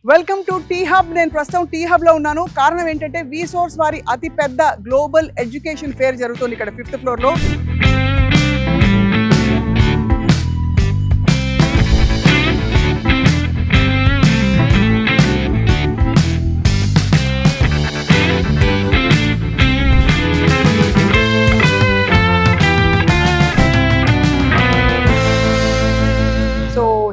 Welcome to tea hub. నేను ప్రస్తుతం tea hub లో ఉన్నాను. కారణం ఏంటంటే విసోర్స్ వారి అతి పెద్ద గ్లోబల్ ఎడ్యుకేషన్ ఫేర్ జరుగుతుంది ఇక్కడ 5th ఫ్లోర్ లో.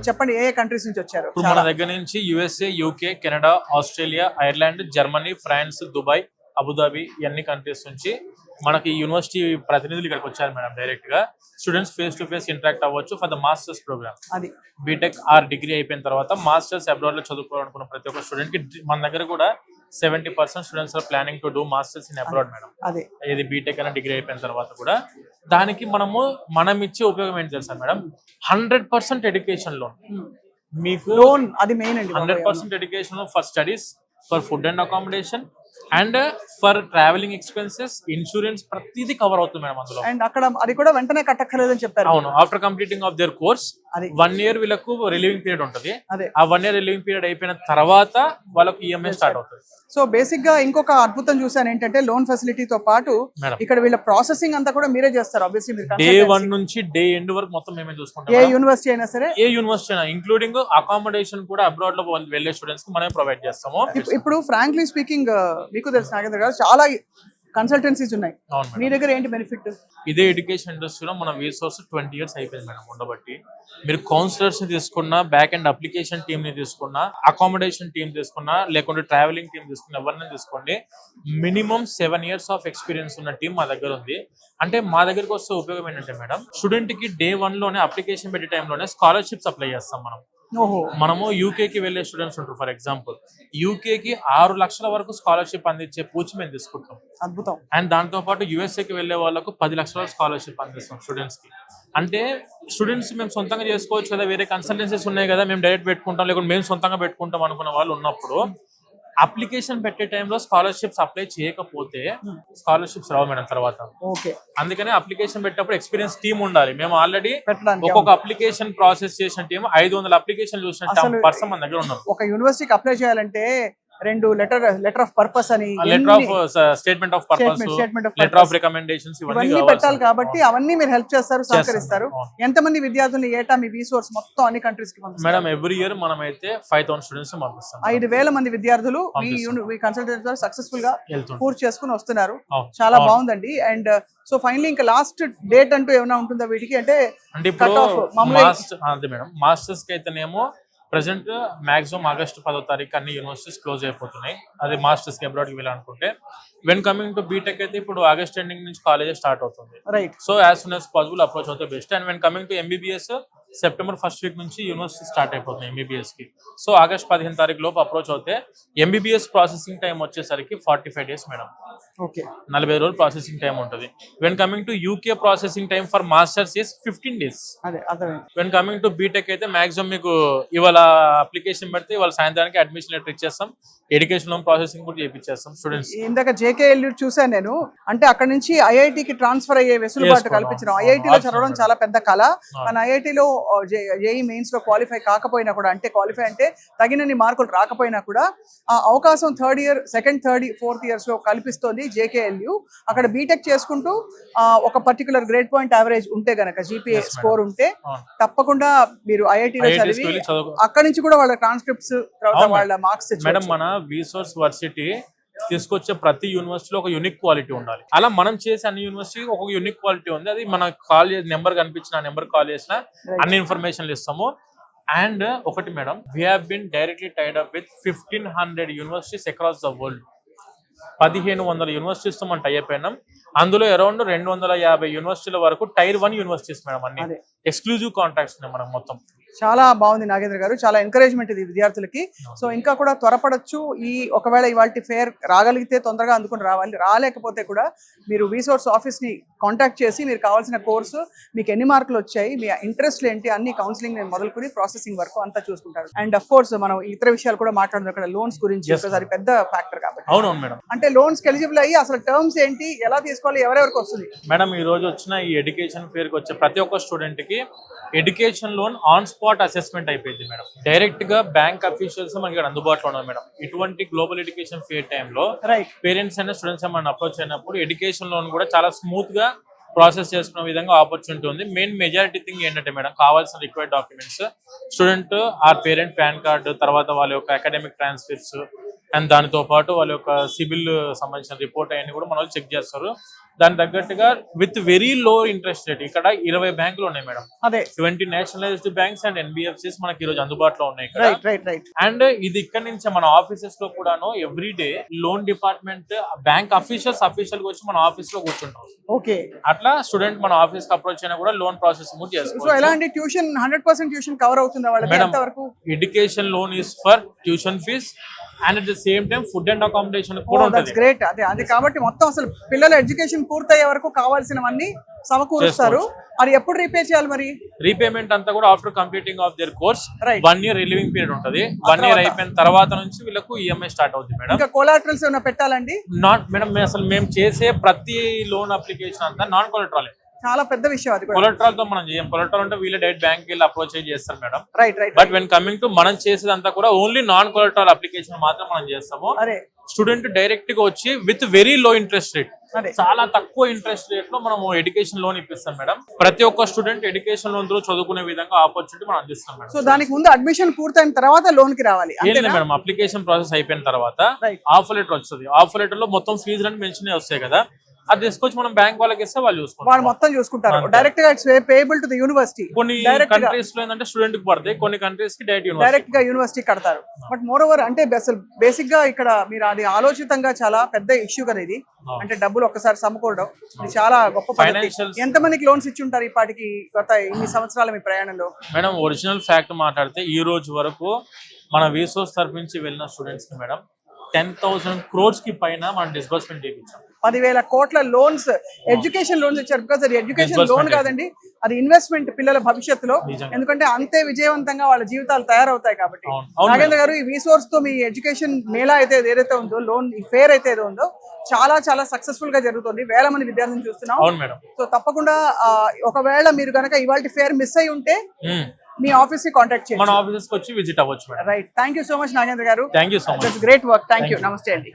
చెప్పండి, ఏ కంట్రీస్ నుంచి వచ్చారు? మన దగ్గర నుంచి USA, UK, Canada, Australia, Ireland, Germany, France, Dubai, Abu Dhabi ఇవన్నీ కంట్రీస్ నుంచి మనకి యూనివర్సిటీ ప్రతినిధులు ఇక్కడికి వచ్చారు మేడం. డైరెక్ట్ గా students face to face interact అవ్వచ్చు ఫర్ ద మాస్టర్స్ ప్రోగ్రామ్. అది బీటెక్ ఆర్ డిగ్రీ అయిపోయిన తర్వాత మాస్టర్స్ అబ్రాడ్ లో చదువుకోవాలనుకున్న ప్రతి ఒక్క స్టూడెంట్ కి మన దగ్గర కూడా 70% students are planning to do masters in abroad madam. అదే ఇది బీటెక్ అయినా డిగ్రీ అయిపోయిన తర్వాత కూడా దానికి మనం ఇచ్చే ఉపయోగం ఏంటి తెలుసా మేడం? 100% education loan. మీకు లోన్ అది మెయిన్ అండి. 100% education for studies, for food and accommodation and for travelling expenses, insurance ప్రతిదీ కవర్ అవుతుంది మేడం అందులో. అండ్ అక్కడ అది కూడా వెంటనే కట్టక్కర్లేదని చెప్పారు. అవును, after completing of their course 1 year వీళ్ళకు రిలీవింగ్ పీరియడ్ ఉంటుంది. ఆ 1 year రిలీవింగ్ పీరియడ్ అయిపోయిన తర్వాత వాళ్ళకు ఈఎంఐ స్టార్ట్ అవుతుంది. సో బేసిక్ గా ఇంకొక అద్భుతం చూసాను ఏంటంటే లోన్ ఫెసిలిటీతో పాటు ఇక్కడ వీళ్ళ ప్రాసెసింగ్ అంతా కూడా మీరే చేస్తారు. ఆబ్వియస్లీ మీరు డే 1 నుంచి డే ఎండ్ వరకు మొత్తం మేమే చూసుకుంటాం. ఏ యూనివర్సిటీ అయినా సరే, ఏ యూనివర్సిటీ అయినా ఇంక్లూడింగ్ అకామిడేషన్ కూడా అబ్రాడ్ లో వెళ్ళే స్టూడెంట్స్ కి మనమే ప్రొవైడ్ చేస్తాము. ఇప్పుడు ఫ్రాంక్లీ స్పీకింగ్ మీకు తెలుసు నాగేంద్ర గారు, చాలా కన్సల్టెన్సీస్ ఉన్నాయి. మీ దగ్గర ఏంటి బెనిఫిట్? ఇదే ఎడ్యుకేషన్ ఇండస్ట్రీలో మన విసోర్స్ 20 years అయిపోయింది మేడం ఉండబట్టి. మీరు కౌన్సిలర్స్ ని తీసుకున్నా, బ్యాక్ అండ్ అప్లికేషన్ టీమ్ ని తీసుకున్నా, అకామిడేషన్ టీమ్ తీసుకున్నా, లేకుంటే ట్రావెలింగ్ టీమ్ తీసుకున్నా, ఎవరిని తీసుకోండి, మినిమం 7 years ఆఫ్ ఎక్స్పీరియన్స్ ఉన్న టీం మా దగ్గర ఉంది. అంటే మా దగ్గరకు వస్తే ఉపయోగం ఏంటంటే మేడం, స్టూడెంట్ కి day 1 లోనే అప్లికేషన్ పెట్టే టైంలోనే స్కాలర్షిప్స్ అప్లై చేస్తాం మనం. మనము యూకేకి వెళ్లే స్టూడెంట్స్ ఉంటారు. ఫర్ ఎగ్జాంపుల్ యూకేకి 6 లక్షల వరకు స్కాలర్షిప్ అందించే పూచి మేము తీసుకుంటాం. అద్భుతం. అండ్ దాంతో పాటు యూఎస్ఏకి వెళ్లే వాళ్ళకు 10 లక్షల స్కాలర్షిప్ అందిస్తాం స్టూడెంట్స్ కి. అంటే స్టూడెంట్స్ మేము సొంతంగా చేసుకోవచ్చు కదా, వేరే కన్సల్టెన్సీస్ ఉన్నాయి కదా, మేము డైరెక్ట్ పెట్టుకుంటాం, లేకుంటే మేము సొంతంగా పెట్టుకుంటాం అనుకున్న వాళ్ళు ఉన్నప్పుడు అప్లికేషన్ పెట్టే టైంలో స్కాలర్షిప్స్ అప్లై చేయకపోతే స్కాలర్షిప్స్ రావు మేడం తర్వాత. అందుకనే అప్లికేషన్ పెట్టేటప్పుడు ఎక్స్పీరియన్స్ టీమ్ ఉండాలి. మేము ఆల్రెడీ ఒక్కొక్క అప్లికేషన్ ప్రాసెస్ చేసిన టీం 500 అప్లికేషన్ చూసిన పర్సన్ మన దగ్గర ఉన్నారు. ఒక యూనివర్సిటీకి అప్లై చేయాలంటే 2 లెటర్ ఆఫ్ పర్పస్ అని, letter of statement of purpose, letter of recommendations ఇవన్నీ పెట్టాలి. కాబట్టి అవన్నీ మీరు హెల్ప్ చేస్తారు, సహకరిస్తారు. ఎంతమంది విద్యార్థులు ఏటా మీ విసోర్స్ మొత్తం అన్ని కంట్రీస్ కి పంపిస్తారు? మేడం ఎవ్రీ ఇయర్ మనం అయితే 5000 స్టూడెంట్స్ పంపిస్తాం. 5000 మంది విద్యార్థులు మీ కన్సల్టెన్సీ సక్సెస్ఫుల్ గా పూర్తి చేసుకుని వస్తున్నారు. చాలా బాగుందండి. అండ్ సో ఫైనలీ ఇంకా లాస్ట్ డేట్ అంటూ ఏమైనా ఉంటుందా వీటికి? అంటే మేడం మాస్టర్స్ కి అయితేనేమో ప్రెసెంట్ మాక్సిమం ఆగస్టు 10వ తారీఖు అన్ని యూనివర్సిటీస్ క్లోజ్ అయిపోతున్నాయి. అది మాస్టర్స్ కి అబ్రాడ్ కి వెళ్ళాలనుకుంటే. వెన్ కమింగ్ టు బీటెక్ అయితే ఇప్పుడు ఆగస్ట్ ఎండింగ్ నుంచి కాలేజ్ స్టార్ట్ అవుతుంది. So as soon as possible approach అవుతే best. And when coming to MBBS September 1st week నుంచి యూనివర్సిటీ స్టార్ట్ అయిపోతుంది ఎంబీబీఎస్ కి. సో ఆగస్ట్ 15 తారీఖు లోపు అప్రోచ్ అవుతే ఎంబీబీఎస్ ప్రాసెసింగ్ టైం వచ్చేసరికి 45 days మేడం. 40 రోజులు ప్రాసెసింగ్ టైం ఉంటుంది. When coming to UK processing time for masters is 15 days. When coming to BTech అయితే మాక్సిమం మీకు ఇవాళ అప్లికేషన్ పెడితే ఇవాళ సాయంత్రానికి అడ్మిషన్ లెటర్ ఇచ్చేస్తాం, ఎడ్యుకేషన్ లోన్ ప్రాసెసింగ్ కూడా చేయించేస్తాం స్టూడెంట్స్. ఇందాక జేకేఎల్యూ చూసాను నేను. అంటే అక్కడ నుంచి ఐఐటికి ట్రాన్స్ఫర్ అయ్యే వెసులుబాటు కల్పించడం. ఐఐటిలో చదవడం చాలా పెద్ద కళ. మన ఐఐటిలో జేఈ మెయిన్స్ లో క్వాలిఫై కాకపోయినా కూడా, అంటే క్వాలిఫై అంటే తగినన్ని మార్కులు రాకపోయినా కూడా ఆ అవకాశం 3rd year, 2nd, 3rd, 4th years లో కల్పిస్తోంది జేకేఎల్యూ. అక్కడ బీటెక్ చేసుకుంటూ ఒక పర్టికులర్ గ్రేడ్ పాయింట్ యావరేజ్ ఉంటే గనక, జీపీఏ స్కోర్ ఉంటే తప్పకుండా మీరు ఐఐటిలో చదివి అక్కడ నుంచి కూడా వాళ్ళ ట్రాన్స్క్రిప్ట్స్, తర్వాత వాళ్ళ మార్క్స్ మేడం. మన విసోర్స్ వర్సిటీ తీసుకొచ్చే ప్రతి యూనివర్సిటీలో ఒక యూనిక్ క్వాలిటీ ఉండాలి. అలా మనం చేసే అన్ని యూనివర్సిటీ ఒక యూనిక్ క్వాలిటీ ఉంది. అది మన కాల్ నెంబర్ కనిపించిన నెంబర్ కాల్ చేసిన అన్ని ఇన్ఫర్మేషన్లు ఇస్తాము. అండ్ ఒకటి madam, we have been directly tied up with 1500 universities across the world. 1500 universities తో మనం టై అయిపోయినాం. అందులో అరౌండ్ 250 యూనివర్సిటీల వరకు టైర్ 1 యూనివర్సిటీస్ మేడం. అన్ని ఎక్స్క్లూజివ్ కాంట్రాక్ట్స్ ఉన్నాయి మనం మొత్తం. చాలా బాగుంది నాగేంద్ర గారు, చాలా ఎంకరేజ్మెంట్ ఇది విద్యార్థులకి. సో ఇంకా కూడా త్వరపడొచ్చు. ఒకవేళ ఇవాళ ఫేర్ రాగలిగితే తొందరగా అందుకుని రావాలి, రాలేకపోతే కూడా మీరు విసోర్స్ ఆఫీస్ ని కాంటాక్ట్ చేసి మీరు కావాల్సిన కోర్సు, మీకు ఎన్ని మార్కులు వచ్చాయి, మీ ఇంట్రెస్ట్ ఏంటి, అన్ని కౌన్సిలింగ్ మొదలుకొని ప్రాసెసింగ్ వరకు అంతా చూసుకుంటారు. అండ్ అఫ్ కోర్స్ మనం ఇతర విషయాలు కూడా మాట్లాడుతున్నాం ఇక్కడ, లోన్స్ గురించి. అది పెద్ద ఫ్యాక్టర్ కాబట్టి. అవును మేడం. అంటే లోన్స్ కి ఎలిజిబుల్ అయ్యి అసలు టర్మ్స్ ఏంటి, ఎలా తీసుకోవాలి చేసుకోవాలి, ఎవరెవరికి వస్తుంది? మేడం ఈ రోజు వచ్చిన ఈ ఎడ్యుకేషన్ ఫేర్ కి వచ్చే ప్రతి ఒక్క స్టూడెంట్ కి education loan on spot assessment అయిపోయింది మేడం. డైరెక్ట్ గా బ్యాంక్ అఫీషియల్స్ మనకి ఇక్కడ అందుబాటులో ఉన్నారు మేడం. ఇటువంటి గ్లోబల్ ఎడ్యుకేషన్ ఫేర్ టైంలో రైట్. పేరెంట్స్ అయినా స్టూడెంట్స్ ఏమైనా అప్రోచ్ అయినప్పుడు ఎడ్యుకేషన్ లోన్ కూడా చాలా స్మూత్ గా ప్రాసెస్ చేసుకునే విధంగా ఆపర్చునిటీ ఉంది. మెయిన్ మెజారిటీ థింగ్ ఏంటంటే మేడం, కావాల్సిన required documents student or parent PAN card, తర్వాత వాళ్ళ యొక్క అకాడమిక్ ట్రాన్స్క్రిప్ట్స్ అండ్ దానితో పాటు వాళ్ళ యొక్క సిబిల్ సంబంధించిన రిపోర్ట్ అవన్నీ కూడా మన వాళ్ళు చెక్ చేస్తారు. దాని తగ్గట్టుగా with very low interest rate ఇక్కడ 20 బ్యాంకులు ఉన్నాయి మేడం. అదే 20 నేషనలైజ్డ్ బ్యాంక్స్ అండ్ ఎన్బిఎఫ్సిస్ మనకి ఈ రోజు అందుబాటులో ఉన్నాయి ఇక్కడ. Right right right. అండ్ ఇది ఇక్కడ నుంచి మన ఆఫీసెస్ లో కూడాను every day loan department bank official గా వచ్చి మన ఆఫీస్ లో కూర్చుంటాం. ఓకే. అట్లా స్టూడెంట్ మన ఆఫీస్ కి అప్రోచ్ అయినా కూడా లోన్ ప్రాసెసింగ్ సో చేసుకోవచ్చు. ఎలాంటి ట్యూషన్ 100% ట్యూషన్ కవర్ అవుతుందా వాళ్ళకి? మేడం, ఎంత వరకు? Education loan is for tuition fee and at the same time food and accommodation కూడా ఉంటుంది. గ్రేట్. అదే అది కాబట్టి మొత్తం అసలు పిల్లల ఎడ్యుకేషన్ పూర్తయ్యే వరకు కావాల్సినవన్నీ సమకూరుస్తారు. అది ఎప్పుడు రీపే చేయాలి మరి? రీపేమెంట్ అంతా కూడా after completing of their course Right. 1 year relieving period ఉంటుంది. 1 year అయిపోయిన తర్వాత నుంచి వీళ్ళకు ఈఎంఐ స్టార్ట్ అవుతుంది మేడం. ఇంకా కొలాటరల్స్ ఏమైనా పెట్టాలండి? నాట్ మేడం, మేము చేసే ప్రతి లోన్ అప్లికేషన్ అంతా నాన్ కొలెటరల్. చాలా పెద్ద విషయం అది కూడా. కొలెటరల్ తో మనం చేయం. కొలెటరల్ అంటే వీళ్ళ డైరెక్ట్ బ్యాంక్ వెళ్ళి అప్రోచ్ చేస్తారు madam. Right right. But when coming to మనం చేసేదంతా కూడా ఓన్లీ నాన్ కొలెటరల్ అప్లికేషన్ మాత్రం మనం చేస్తాము. అదే స్టూడెంట్ డైరెక్ట్ గా వచ్చి with very low interest rate, అదే చాలా తక్కువ ఇంట్రెస్ట్ రేట్ లో మనం ఎడ్యుకేషన్ లోన్ ఇప్పిస్తాం మేడం. ప్రతి ఒక్క స్టూడెంట్ ఎడ్యుకేషన్ లోన్ తో చదువుకునే విధంగా ఆపర్చునిటీ మనం అందిస్తాం మేడం. సో దానికి ముందు అడ్మిషన్ పూర్తయిన తర్వాత లోన్ కి రావాలి ఏం లేదు మేడం, అప్లికేషన్ ప్రాసెస్ అయిపోయిన తర్వాత Right. ఆఫర్ లెటర్ వస్తుంది. ఆఫర్ లెటర్ లో మొత్తం ఫీజు అని మెన్షన్ వస్తాయి కదా, అది తీసుకొచ్చి మనం బ్యాంక్ వాళ్ళకి ఇస్తే వాళ్ళు వాళ్ళు చూసుకుంటారు. మొత్తం చూసుకుంటారు. అంతే. డైరెక్ట్ గా it's payable to the university. కొన్ని డైరెక్ట్ గా కంట్రీస్ లో ఏంటంటే స్టూడెంట్ కి పడతాయి, కొన్ని కంట్రీస్ కి డైరెక్ట్ డైరెక్ట్ గా యూనివర్సిటీ కడతారు. బట్ మోర్ ఓవర్ అంటే అసలు బేసిక్ గా ఇక్కడ మీరు అది ఆలోచితంగా చాలా పెద్ద ఇష్యూ కదా ఇది. అంటే డబ్బులు ఒక్కసారి సమకూడడం ఇది చాలా గొప్ప పద్ధతి. Financials- ఎంత మందికి లోన్స్ ఇచ్చి ఉంటారు ఇప్పటికి గత ఇన్ని సంవత్సరాల మీ ప్రయాణంలో? మేడం, ఒరిజినల్ ఫ్యాక్ట్ మాట్లాడితే ఈ రోజు వరకు మన వీసోస్ తరఫు నుంచి వెళ్ళిన స్టూడెంట్స్ కి మేడం 10,000 crores కి పైన మనం డిస్బర్స్మెంట్ చేయించాం. 10,000 కోట్ల లోన్స్ ఎడ్యుకేషన్ లోన్స్ ఇచ్చారు. బికాస్ అది ఎడ్యుకేషన్ లోన్ కాదండి, అది ఇన్వెస్ట్మెంట్ పిల్లల భవిష్యత్తులో. నిజంగా. ఎందుకంటే అంతే విజయవంతంగా వాళ్ళ జీవితాలు తయారవుతాయి కాబట్టి. అవును. అవును నాగేంద్ర గారు, ఈ రీసోర్స్ తో మీ ఎడ్యుకేషన్ మేళా అయితే ఏదైతే ఉందో, లోన్ ఈ ఫేర్ అయితే ఏదో ఉందో, చాలా చాలా సక్సెస్ఫుల్ గా జరుగుతుంది. వేల మంది విద్యార్థులను చూస్తున్నాం. అవును మేడం. సో తప్పకుండా ఒకవేళ మీరు కనుక ఇవాళ ఫేర్ మిస్ అయి ఉంటే మీ ఆఫీస్ కి కాంటాక్ట్ చేయండి. మన ఆఫీసెస్ కి వచ్చి విజిట్ అవ్వచ్చు madam. Right. Thank you so much Nagendra గారు. Thank you so much. Great work. Thank you. నమస్తే అండి.